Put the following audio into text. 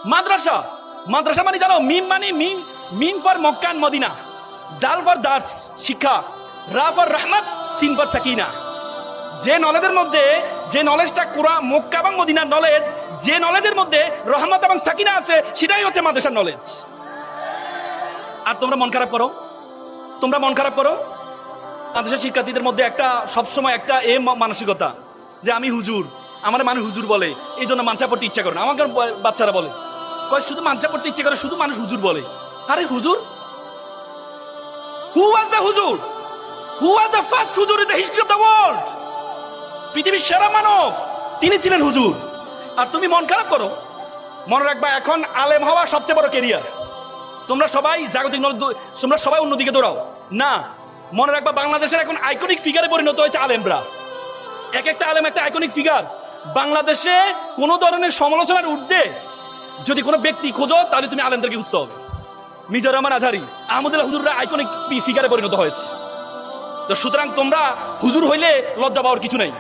মাদ্রাসা, মাদ্রাসা মানে জানো, মিম মানে মিম, মিম ফর মক্কা এন্ড মদিনা, দাল ফর দার্স শিক্ষা, রা ফর রহমত, সিন ফর সাকিনা। যে নলেজের মধ্যে, যে নলেজটা কোরআন মক্কা এবং মদিনার নলেজ, যে নলেজের মধ্যে রহমত এবং সাকিনা আছে, সেটাই হচ্ছে মাদ্রাসার নলেজ। আর তোমরা মন খারাপ করো, তোমরা মন খারাপ করো। মাদ্রাসা শিক্ষার্থীদের মধ্যে একটা সবসময় একটা মানসিকতা যে আমি হুজুর, আমার মানুষ হুজুর বলে, এই জন্য মানসা পড়তে ইচ্ছা করে না। আমাকে বাচ্চারা বলে, কয় শুধু মানসা পড়তে ইচ্ছা করে, শুধু মানুষ হুজুর বলে। আরে হুজুর, হু ওয়াজ দ্য হুজুর? হু ওয়াজ দ্য ফার্স্ট হুজুর in the history of the world? পৃথিবীর সেরা মানব তিনি ছিলেন হুজুর। আর তুমি মন খারাপ করো? মনে রাখবা, এখন আলেম হওয়া সবচেয়ে বড় কেরিয়ার। তোমরা সবাই জাগতিক, তোমরা সবাই অন্যদিকে দৌড়াও না। মনে রাখবা, বাংলাদেশের এখন আইকনিক ফিগারে পরিণত হয়েছে আলেমরা। এক একটা আলেম একটা আইকনিক ফিগার। বাংলাদেশে কোনো ধরনের সমালোচনার ঊর্ধ্বে যদি কোনো ব্যক্তি খোঁজো, তাহলে তুমি আলেমদেরকে খুঁজতে হবে। মিজানুর রহমান আজহারী, আহমদুল্লাহ হুজুররা আইকনিক ফিগারে পরিণত হয়েছে। তো সুতরাং তোমরা হুজুর হইলে লজ্জা পাওয়ার কিছু নাই।